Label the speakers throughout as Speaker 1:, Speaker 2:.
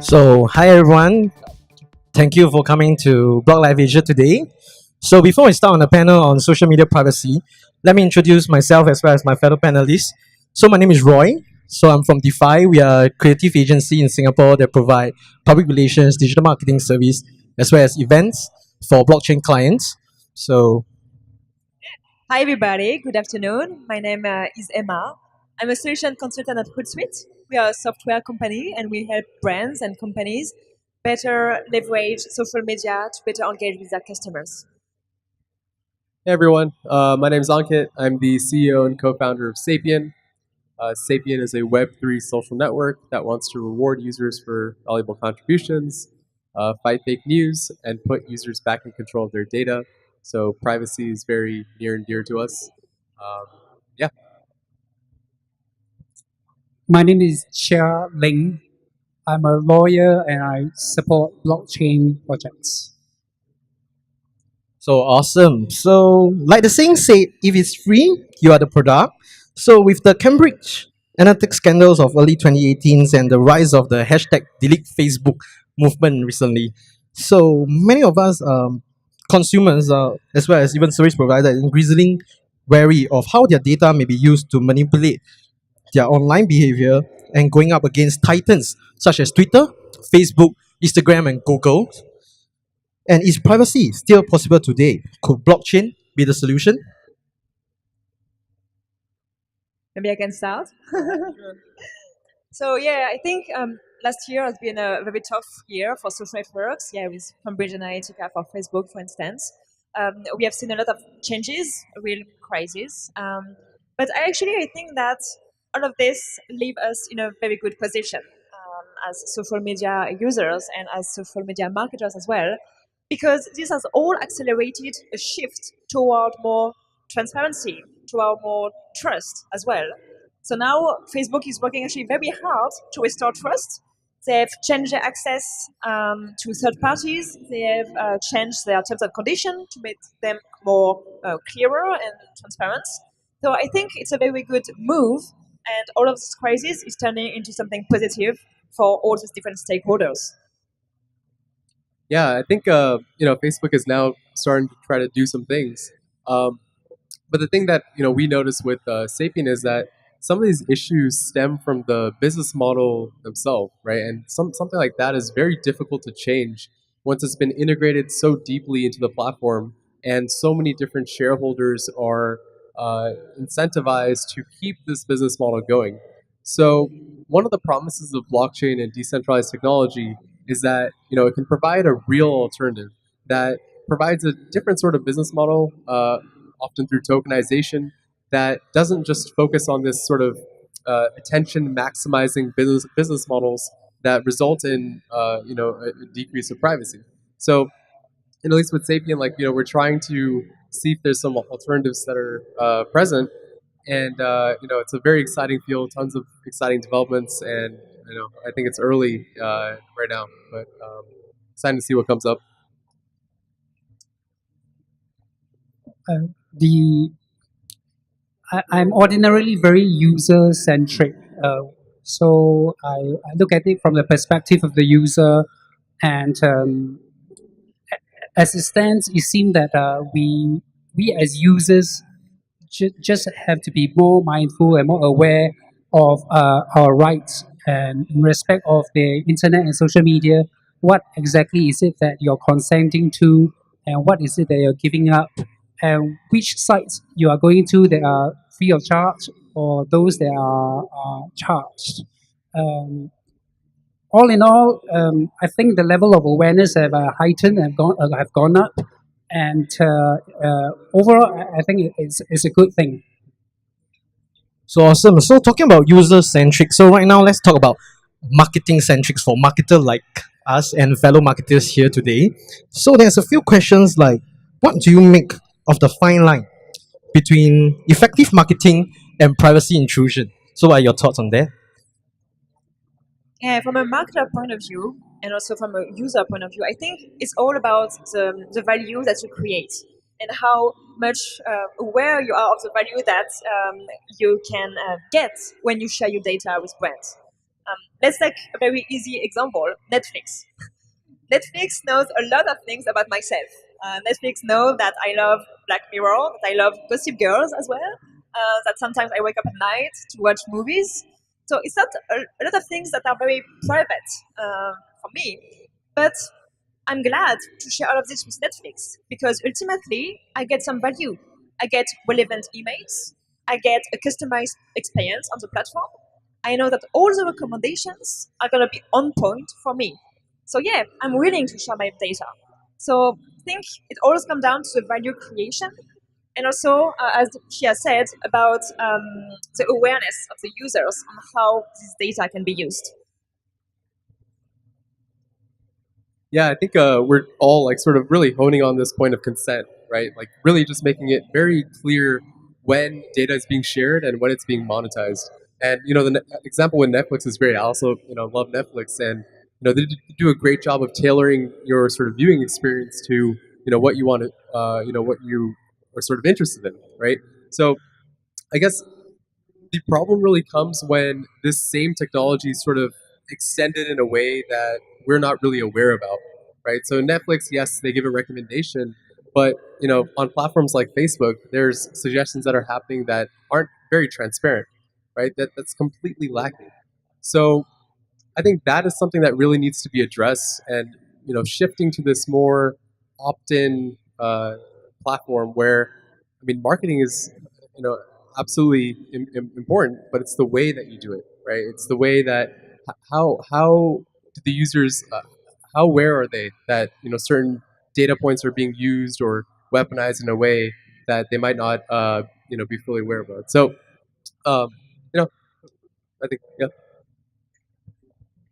Speaker 1: Hi everyone. Thank you for coming to Blog Live Asia today. So, before we start on the panel on social media privacy, let me introduce myself as well as my fellow panelists. So, my name is Roy. So, I'm from Defy. We are a creative agency in Singapore that provide public relations, digital marketing service, as well as events for blockchain clients. So,
Speaker 2: Hi, everybody. Good afternoon. My name is Emma. I'm a solution consultant at Hootsuite. We are a software company and we help brands and companies better leverage social media to better engage with their customers.
Speaker 3: Hey everyone, my name is Ankit. I'm the CEO and co-founder of Sapien. Sapien is a Web3 social network that wants to reward users for valuable contributions, fight fake news, and put users back in control of their data. So privacy is very near and dear to us. Um, yeah.
Speaker 4: My name is Chia Ling. I'm a lawyer and I support blockchain projects.
Speaker 1: So awesome. So, like the saying said, if it's free, you are the product. So, with the Cambridge Analytica scandals of early 2018s and the rise of the hashtag delete Facebook movement recently, so many of us consumers, as well as even service providers, increasingly wary of how their data may be used to manipulate their online behavior and going up against titans such as Twitter, Facebook, Instagram, and Google. And is privacy still possible today? Could blockchain be the solution?
Speaker 2: Maybe I can start. So yeah, I think last year has been a very tough year for social networks. Yeah, with Cambridge Analytica for Facebook, for instance. We have seen a lot of changes, a real crisis. But I think that all of this leave us in a very good position as social media users and as social media marketers as well, because this has all accelerated a shift toward more transparency, toward more trust as well. So now Facebook is working actually very hard to restore trust. They've changed their access to third parties. They have changed their terms and conditions to make them more clearer and transparent. So I think it's a very good move, and all of this crisis is turning into something positive for all these different stakeholders.
Speaker 3: Yeah, I think Facebook is now starting to try to do some things. Um, But the thing that we notice with Sapien is that some of these issues stem from the business model themselves, right? And something like that is very difficult to change once it's been integrated so deeply into the platform, and so many different shareholders are incentivized to keep this business model going. So one of the promises of blockchain and decentralized technology is that it can provide a real alternative that provides a different sort of business model. Often through tokenization, that doesn't just focus on this sort of attention maximizing business models that result in a decrease of privacy. So, at least with Sapien, we're trying to see if there's some alternatives that are present, and it's a very exciting field, tons of exciting developments, and I think it's early right now, but exciting to see what comes up.
Speaker 4: The I'm ordinarily very user centric. So I look at it from the perspective of the user, and as it stands, it seems that we as users just have to be more mindful and more aware of our rights and in respect of the internet and social media. What exactly is it that you're consenting to, and what is it that you're giving up, and which sites you are going to that are free of charge or those that are charged. Um, all in all, I think the level of awareness have heightened and have gone up, and overall, I think it's a good thing.
Speaker 1: So awesome. So talking about user centric. So right now, let's talk about marketing centrics for marketer like us and fellow marketers here today. So there's a few questions like, what do you make of the fine line between effective marketing and privacy intrusion? So what are your thoughts on that?
Speaker 2: Yeah, from a marketer point of view, and also from a user point of view, I think it's all about the value that you create and how much aware you are of the value that you can get when you share your data with brands. Let's take a very easy example: Netflix. Netflix knows a lot of things about myself. Netflix knows that I love Black Mirror, that I love Gossip Girls as well, that sometimes I wake up at night to watch movies. So it's not a lot of things that are very private for me, but I'm glad to share all of this with Netflix because ultimately I get some value. I get relevant emails. I get a customized experience on the platform. I know that all the recommendations are going to be on point for me. So yeah, I'm willing to share my data. So I think it always comes down to the value creation and also, as she has said, about the awareness of the users on how this data can be used.
Speaker 3: Yeah, I think we're all like sort of really honing on this point of consent, right? Like really just making it very clear when data is being shared and when it's being monetized. And you know, the example with Netflix is great. I also love Netflix, and they do a great job of tailoring your sort of viewing experience to what you want to what you are sort of interested in, right? So I guess the problem really comes when this same technology is sort of extended in a way that we're not really aware about, right? So Netflix, yes, they give a recommendation, but on platforms like Facebook, there's suggestions that are happening that aren't very transparent, right? That's completely lacking. So I think that is something that really needs to be addressed, and shifting to this more opt-in platform where, I mean, marketing is you know absolutely important, but it's the way that you do it, right? It's the way that how do the users how aware are they that certain data points are being used or weaponized in a way that they might not be fully aware of it. So um, you know I think yeah.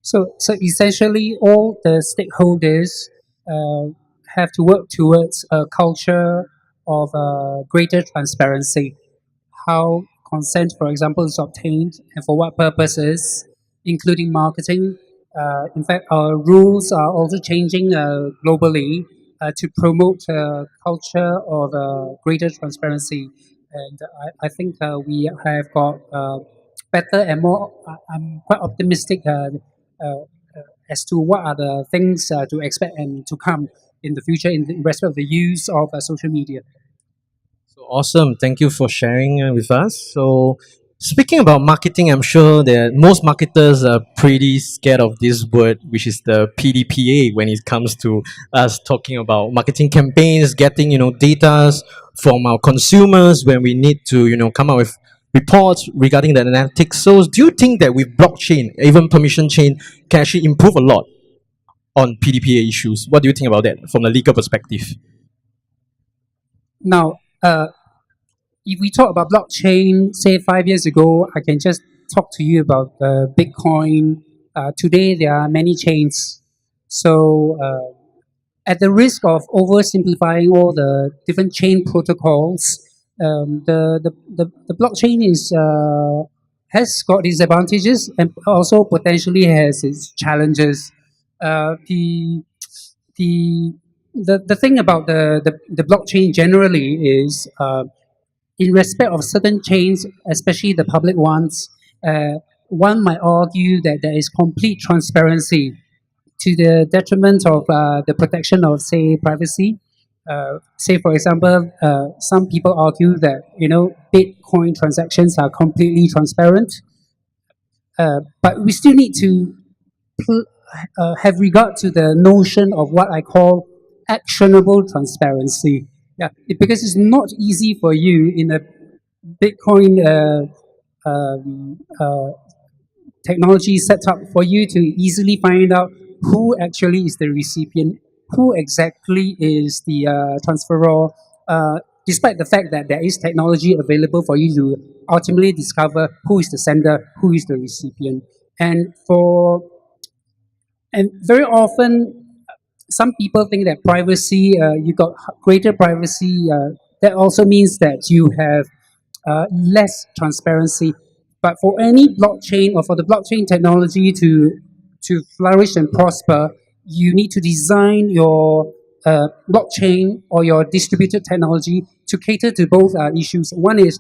Speaker 4: So essentially, all the stakeholders have to work towards a culture of greater transparency. How consent, for example, is obtained and for what purposes, including marketing. In fact, our rules are also changing globally to promote a culture of greater transparency. And I think we have got better and more, I'm quite optimistic as to what are the things to expect and to come in the future in respect of the use of social media.
Speaker 1: So awesome. Thank you for sharing with us. So, speaking about marketing, I'm sure that most marketers are pretty scared of this word, which is the PDPA, when it comes to us talking about marketing campaigns, getting, data from our consumers when we need to, come up with reports regarding the analytics. So, do you think that with blockchain, even permission chain, can actually improve a lot on PDPA issues? What do you think about that from the legal perspective?
Speaker 4: Now, if we talk about blockchain, say 5 years ago, I can just talk to you about Bitcoin. Today, there are many chains. So, at the risk of oversimplifying all the different chain protocols, the blockchain has got its advantages and also potentially has its challenges. Uh, the the the thing about the blockchain generally is in respect of certain chains, especially the public ones, one might argue that there is complete transparency to the detriment of the protection of, say, privacy. Say, for example, some people argue that Bitcoin transactions are completely transparent, but we still need to have regard to the notion of what I call actionable transparency. Yeah, because it's not easy for you in a Bitcoin technology set up for you to easily find out who actually is the recipient, who exactly is the transferor, despite the fact that there is technology available for you to ultimately discover who is the sender, who is the recipient. And for and very often, some people think that privacy, you got greater privacy. That also means that you have less transparency. But for any blockchain or for the blockchain technology to flourish and prosper, you need to design your blockchain or your distributed technology to cater to both issues. One is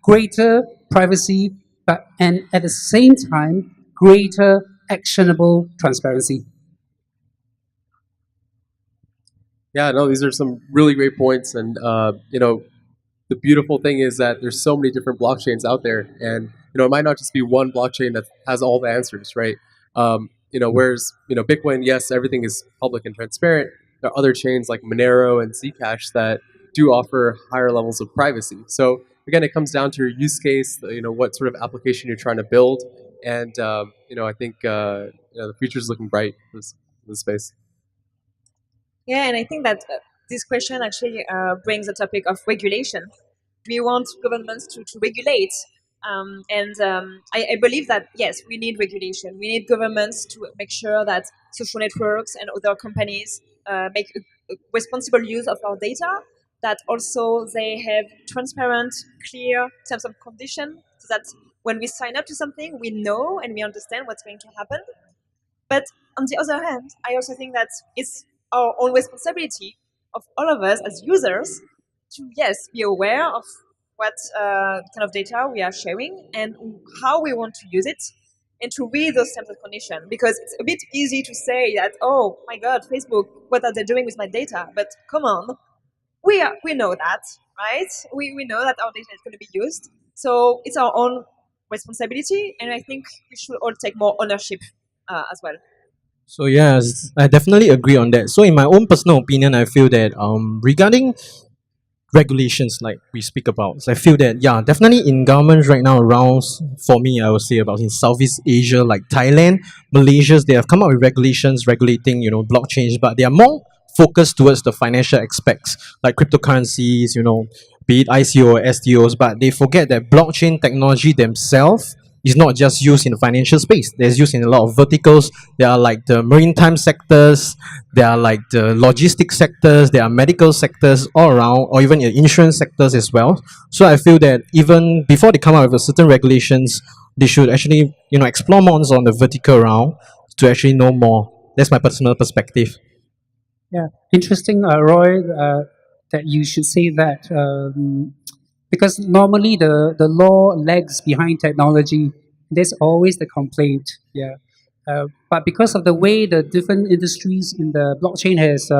Speaker 4: greater privacy, but and at the same time greater actionable transparency.
Speaker 3: Yeah, no, these are some really great points, and the beautiful thing is that there's so many different blockchains out there, and it might not just be one blockchain that has all the answers, right? Whereas Bitcoin, yes, everything is public and transparent. There are other chains like Monero and Zcash that do offer higher levels of privacy. So again, it comes down to your use case, what sort of application you're trying to build, and I think the future is looking bright for this space.
Speaker 2: Yeah, and I think that this question actually brings the topic of regulation. We want governments to regulate. I believe that, yes, we need regulation. We need governments to make sure that social networks and other companies make a responsible use of our data, that also they have transparent, clear terms and conditions, so that when we sign up to something, we know and we understand what's going to happen. But on the other hand, I also think that it's our own responsibility of all of us as users to, yes, be aware of what kind of data we are sharing and how we want to use it, and to read those terms and conditions. Because it's a bit easy to say that, oh my God, Facebook, what are they doing with my data? But come on, we know that, right? We know that our data is going to be used. So it's our own responsibility, and I think we should all take more ownership as well.
Speaker 1: So yes, I definitely agree on that. So in my own personal opinion, I feel that regarding regulations like we speak about, so I feel that yeah, definitely in governments right now around, for me I would say about in Southeast Asia like Thailand, Malaysia, they have come up with regulations regulating blockchains, but they are more focused towards the financial aspects like cryptocurrencies, be it ICO or STOs, but they forget that blockchain technology themselves is not just used in the financial space. There's used in a lot of verticals. There are like the maritime sectors, there are like the logistics sectors, there are medical sectors all around, or even in insurance sectors as well. So I feel that even before they come out with certain regulations, they should actually explore more on the vertical round to actually know more. That's my personal perspective.
Speaker 4: Yeah, interesting, Roy, that you should say that because normally the law lags behind technology. There's always the complaint. Yeah. But because of the way the different industries in the blockchain has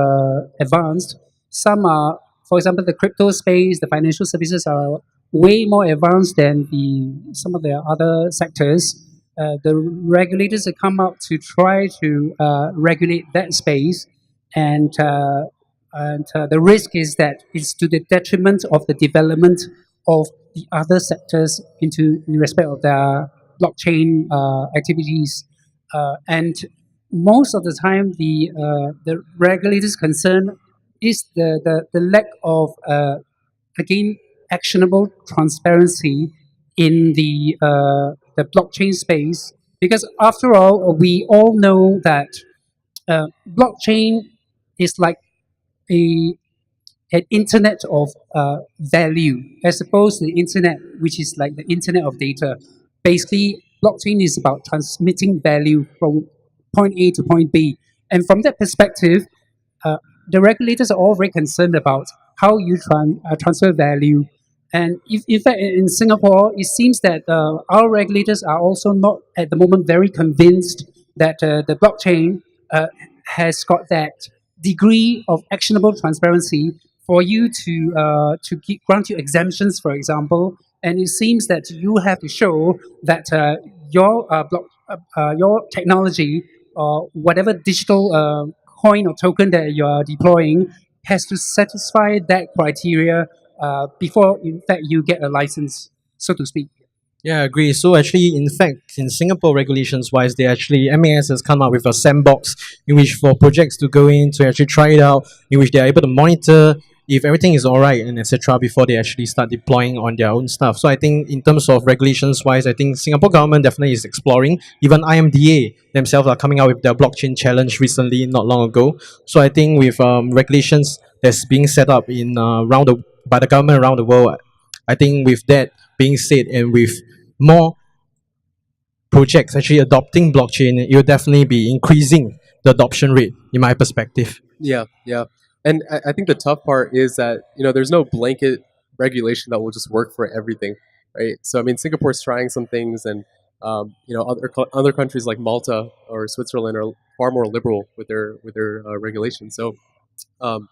Speaker 4: advanced, some are, for example, the crypto space, the financial services are way more advanced than the some of the other sectors. The regulators have come out to try to regulate that space, and the risk is that it's to the detriment of the development of the other sectors in respect of their blockchain activities. And most of the time, the regulators' concern is the lack of again actionable transparency in the blockchain space, because after all, we all know that blockchain is like a an internet of value, as opposed to the internet, which is like the internet of data. Basically, blockchain is about transmitting value from point A to point B. And from that perspective, uh, the regulators are all very concerned about how you transfer value. And if, in fact, in Singapore, it seems that our regulators are also not at the moment very convinced that the blockchain has got that degree of actionable transparency for you to grant you exemptions, for example. And it seems that you have to show that your technology or whatever digital coin or token that you are deploying has to satisfy that criteria before, in fact, you get a license, so to speak.
Speaker 1: Yeah, I agree. So actually, in fact, in Singapore regulations wise, they actually MAS has come up with a sandbox in which for projects to go in to actually try it out, in which they are able to monitor if everything is all right and etc. before they actually start deploying on their own stuff. So I think in terms of regulations wise, I think Singapore government definitely is exploring. Even IMDA themselves are coming out with their blockchain challenge recently, not long ago. So I think with regulations that's being set up in by the government around the world, I think with that being said, and with more projects actually adopting blockchain, it will definitely be increasing the adoption rate, in my perspective.
Speaker 3: Yeah, yeah. And I think the tough part is that, there's no blanket regulation that will just work for everything, right? So, I mean, Singapore's trying some things, and Other countries like Malta or Switzerland are far more liberal with their regulations. So um,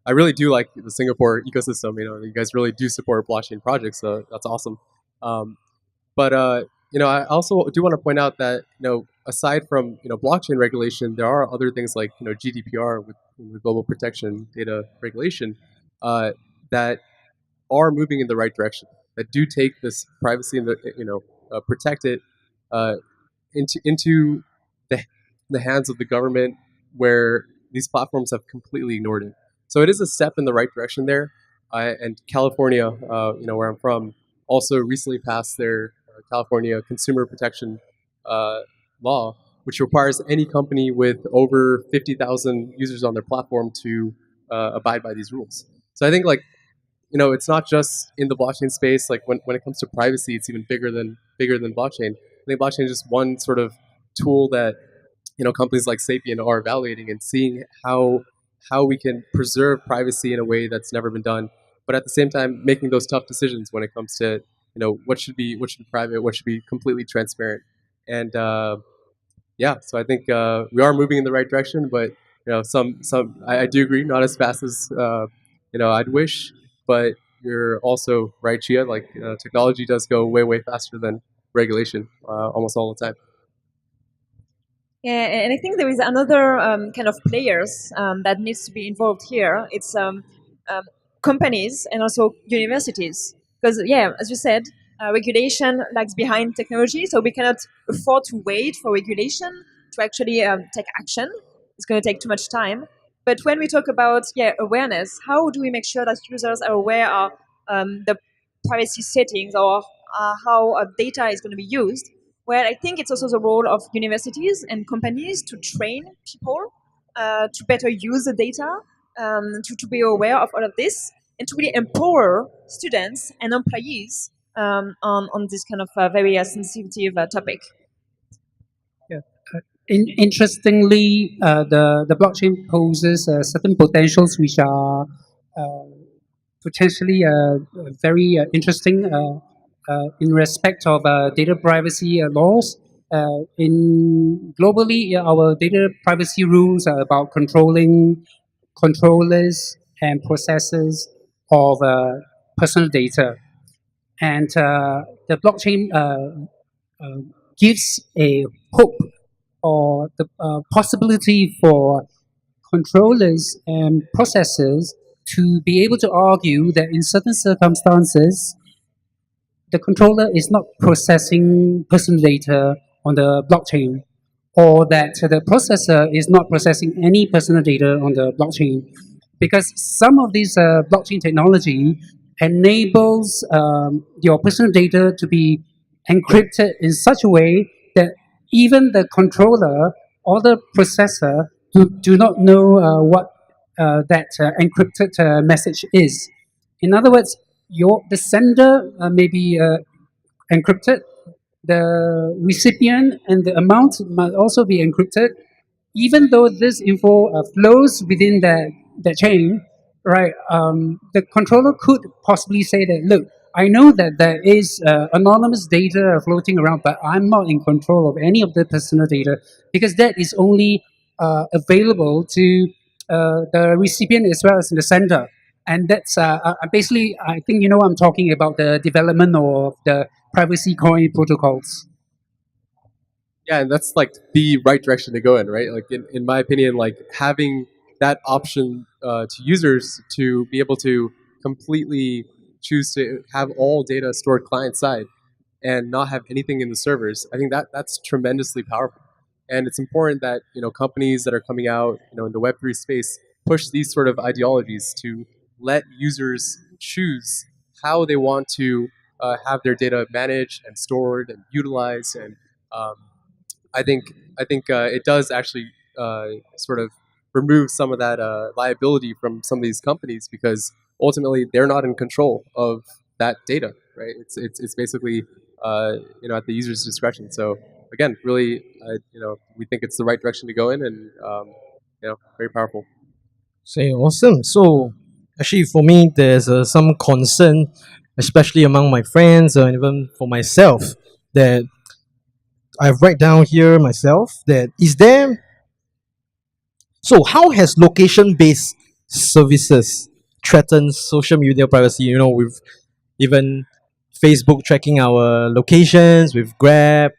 Speaker 3: I really do like the Singapore ecosystem. You guys really do support blockchain projects, so that's awesome. Um, but I also do want to point out that aside from blockchain regulation, there are other things like GDPR with the Global Protection Data Regulation that are moving in the right direction. That do take this privacy and protect it uh, into the the hands of the government, where these platforms have completely ignored it. So it is a step in the right direction there. And California, where I'm from, also recently passed their California Consumer Protection uh, law, which requires any company with over 50,000 users on their platform to abide by these rules. So I think it's not just in the blockchain space. Like when it comes to privacy, it's even bigger than blockchain. I think blockchain is just one sort of tool that companies like Sapien are evaluating and seeing how we can preserve privacy in a way that's never been done, but at the same time making those tough decisions when it comes to what should be private, what should be completely transparent, and yeah. So I think we are moving in the right direction, but I do agree, not as fast as I'd wish, but you're also right, Chia. Like technology does go way faster than regulation almost all the time.
Speaker 2: Yeah, and I think there is another kind of players that needs to be involved here. It's um, companies and also universities, because yeah, as you said, regulation lags behind technology, so we cannot afford to wait for regulation to actually take action. It's going to take too much time. But when we talk about awareness, how do we make sure that users are aware of the privacy settings or how data is going to be used? Well, I think it's also the role of universities and companies to train people to better use the data, to be aware of all of this, and to really empower students and employees on this kind of very sensitive topic.
Speaker 4: Yeah. Interestingly, the blockchain poses certain potentials which are uh, potentially very interesting in respect of data privacy laws. In globally, our data privacy rules are about controlling controllers and processors of personal data, and the blockchain uh, gives a hope or the possibility for controllers and processors to be able to argue that in certain circumstances, the controller is not processing personal data on the blockchain, or that the processor is not processing any personal data on the blockchain. Because some of these blockchain technology enables your personal data to be encrypted in such a way that even the controller or the processor do not know what that encrypted message is. In other words, the sender may be encrypted, the recipient and the amount must also be encrypted, even though this info flows within that chain, right? The controller could possibly say that, look, I know that there is anonymous data floating around, but I'm not in control of any of the personal data because that is only available to the recipient as well as the sender. And that's basically, I think you know, I'm talking about the development of the privacy coin protocols.
Speaker 3: Yeah, and that's like the right direction to go in, right? Like in my opinion, like having that option to users to be able to completely choose to have all data stored client side and not have anything in the servers. I think that's tremendously powerful, and it's important that companies that are coming out in the Web3 space push these sort of ideologies to let users choose how they want to have their data managed and stored and utilized. And um, I think it does actually sort of remove some of that liability from some of these companies, because ultimately they're not in control of that data, right? It's basically at the user's discretion. So again, really, we think it's the right direction to go in, and very powerful.
Speaker 1: Say awesome. So actually, for me, there's some concern, especially among my friends or even for myself, that I've write down here myself that is there. So how has location-based services threatened social media privacy? You know, with even Facebook tracking our locations with Grab,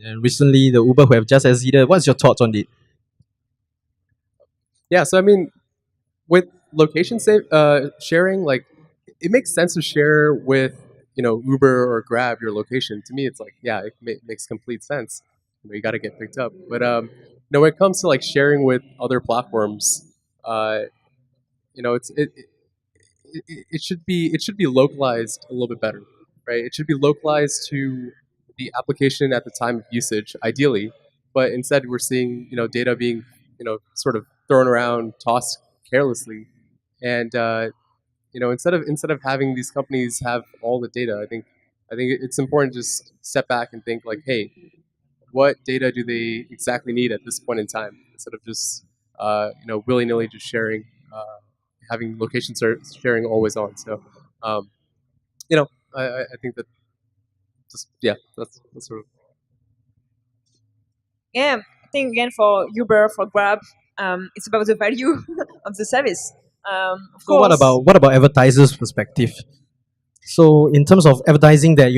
Speaker 1: and recently the Uber who have just exited. What's your thoughts on it?
Speaker 3: Yeah, so I mean, with sharing, like it makes sense to share with Uber or Grab your location. To me, it's like yeah, makes complete sense. You got to get picked up, but when it comes to like sharing with other platforms, uh, it should be localized a little bit better, right? It should be localized to the application at the time of usage, ideally. But instead, we're seeing data being sort of thrown around, tossed carelessly, and instead of having these companies have all the data, I think it's important to just step back and think like, hey, what data do they exactly need at this point in time, instead of just willy nilly just sharing, having sharing always on. So, um, you know, I think that just yeah, that's sort of
Speaker 2: Yeah, I think again for Uber, for Grab, it's about the value of the service. Of
Speaker 1: So what
Speaker 2: course,
Speaker 1: about advertisers' perspective? So in terms of advertising that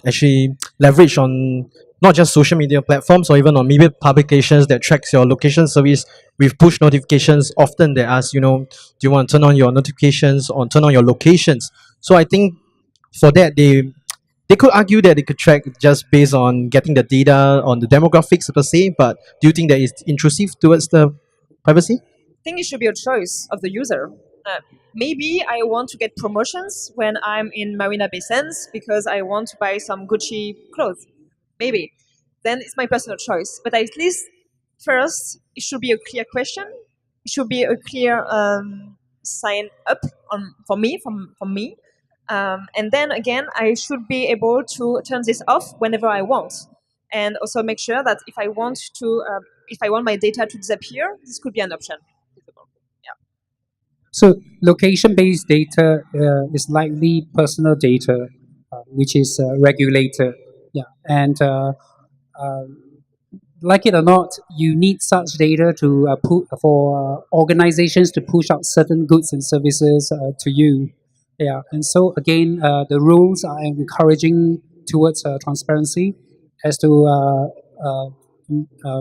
Speaker 1: actually leverage on not just social media platforms or even on media publications that tracks your location service with push notifications, often they ask do you want to turn on your notifications or turn on your locations? So I think for that they could argue that they could track just based on getting the data on the demographics per se, but do you think that is intrusive towards the privacy?
Speaker 2: think it should be a choice of the user. Uh, Maybe I want to get promotions when I'm in Marina Bay Sands because I want to buy some Gucci clothes. Maybe. Then it's my personal choice. But at least first, it should be a clear question. It should be a clear sign up from me. And then again, I should be able to turn this off whenever I want, and also make sure that if I want my data to disappear, this could be an option. Yeah.
Speaker 4: So location-based data is likely personal data, which is regulated. Yeah, and like it or not, you need such data to put for organizations to push out certain goods and services to you. Yeah, and so again, the rules are encouraging towards transparency as to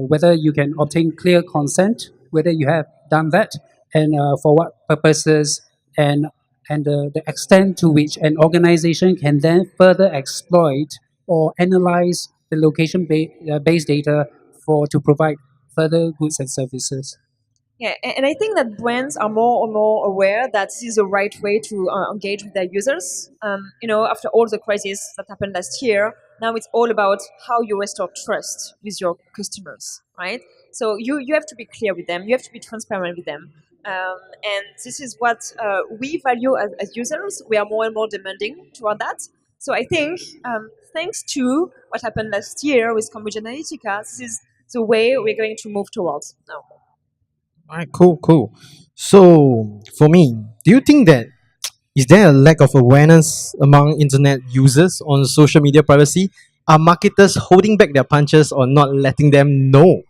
Speaker 4: whether you can obtain clear consent, whether you have done that, and for what purposes, and the extent to which an organization can then further exploit or analyze the based data for to provide further goods and services.
Speaker 2: Yeah, and I think that brands are more and more aware that this is the right way to engage with their users. After all the crises that happened last year, now it's all about how you restore trust with your customers, right? So you have to be clear with them, you have to be transparent with them, and this is what we value as users. We are more and more demanding toward that. So I think thanks to what happened last year with Cambridge Analytica, this is the way we're going to move towards now.
Speaker 1: All right, cool, cool. So for me, do you think that is there a lack of awareness among internet users on social media privacy? Are marketers holding back their punches or not letting them know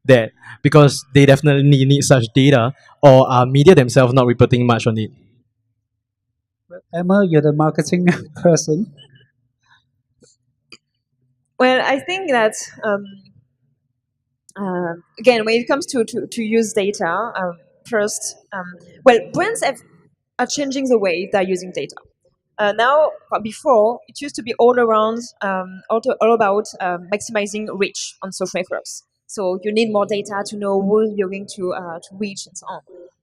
Speaker 1: that because they definitely need such data, or are media themselves not reporting much on it?
Speaker 4: Emma, you're the marketing person.
Speaker 2: Well, I think that again, when it comes to use data, first, well, are changing the way they're using data. Now, before, it used to be all around, all about maximizing reach on social networks. So you need more data to know who you're going to reach and so on.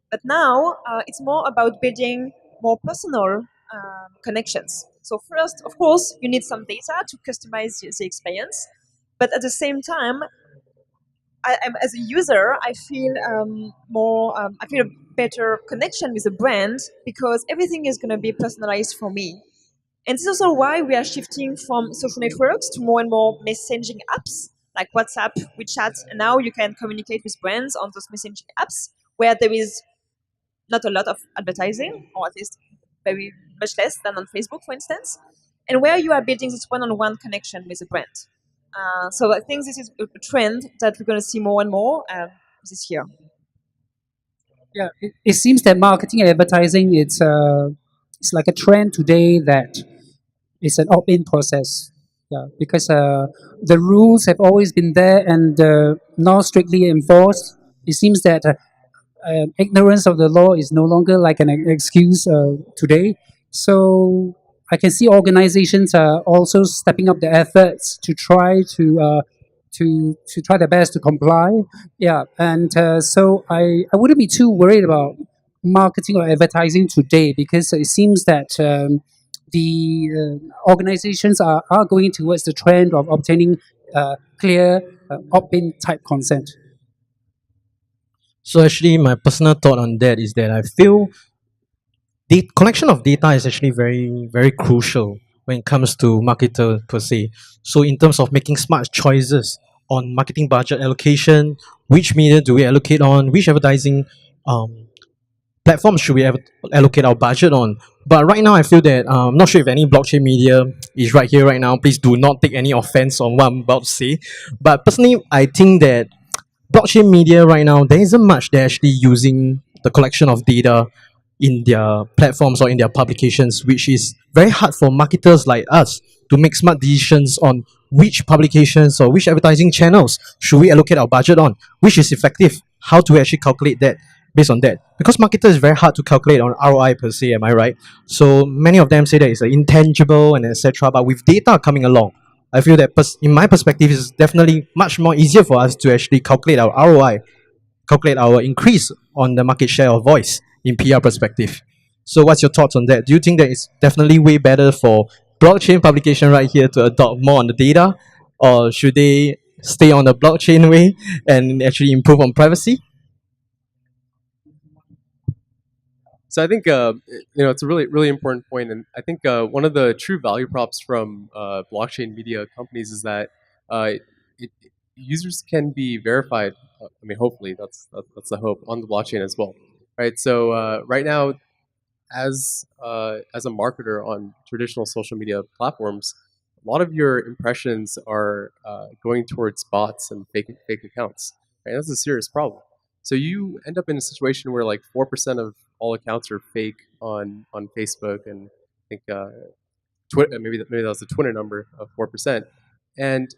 Speaker 2: But now, it's more about building more personal connections. So first, of course, you need some data to customize the experience. But at the same time, as a user, I feel I feel a better connection with the brand because everything is going to be personalized for me. And this is also why we are shifting from social networks to more and more messaging apps like WhatsApp, WeChat, and now you can communicate with brands on those messaging apps where there is not a lot of advertising, or at least very much less than on Facebook, for instance, and where you are building this one-on-one connection with a brand. So I think this is a trend that we're going to see more and more this year.
Speaker 4: Yeah, it seems that marketing and advertising it's like a trend today that it's an opt-in process. Yeah, because the rules have always been there and not strictly enforced. It seems that ignorance of the law is no longer like an excuse today. So I can see organizations are also stepping up their efforts to try to try their best to comply. Yeah, and so I wouldn't be too worried about marketing or advertising today because it seems that the organizations are going towards the trend of obtaining clear opt-in type consent.
Speaker 1: So actually, my personal thought on that is that I feel the collection of data is actually very crucial when it comes to marketer per se. So in terms of making smart choices on marketing budget allocation, which media do we allocate on, which advertising platforms should we allocate our budget on. But right now, I feel that I'm not sure if any blockchain media is right here right now. Please do not take any offense on what I'm about to say. But personally, I think that blockchain media right now, there isn't much they're actually using the collection of data in their platforms or in their publications, which is very hard for marketers like us to make smart decisions on which publications or which advertising channels should we allocate our budget on, which is effective, how to actually calculate that based on that. Because marketers is very hard to calculate on ROI per se, am I right? So many of them say that it's intangible and etc. But with data coming along, I feel that in my perspective, it's definitely much more easier for us to actually calculate our ROI, calculate our increase on the market share of voice in PR perspective. So what's your thoughts on that? Do you think that it's definitely way better for blockchain publication right here to adopt more on the data, or should they stay on the blockchain way and actually improve on privacy?
Speaker 3: So I think it's a really important point, and I think one of the true value props from blockchain media companies is that users can be verified. I mean, hopefully that's the hope on the blockchain as well, right? So right now, as a marketer on traditional social media platforms, a lot of your impressions are going towards bots and fake accounts. Right? That's a serious problem. So you end up in a situation where like 4% of all accounts are fake on Facebook, and I think maybe that was the Twitter number of 4%, and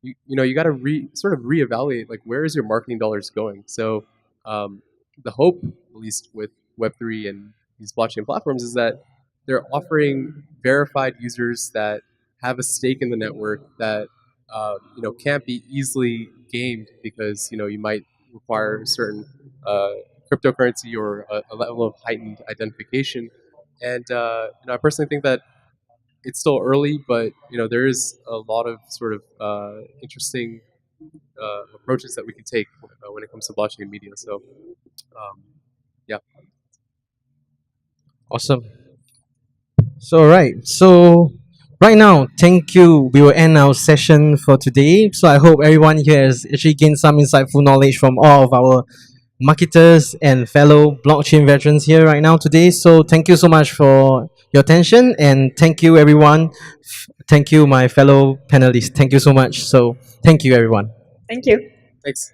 Speaker 3: you got to sort of reevaluate like where is your marketing dollars going. So the hope, at least with Web3 and these blockchain platforms, is that they're offering verified users that have a stake in the network that can't be easily gamed because you might require a certain cryptocurrency or a level of heightened identification. And I personally think that it's still early, but there is a lot of sort of interesting approaches that we can take when it comes to blockchain media. So yeah.
Speaker 1: Awesome. So right. So right now, thank you. We will end our session for today. So I hope everyone here has actually gained some insightful knowledge from all of our marketers and fellow blockchain veterans here right now today. So thank you so much for your attention, and thank you everyone. Thank you my fellow panelists. Thank you so much. So thank you everyone.
Speaker 2: Thank you.
Speaker 3: Thanks.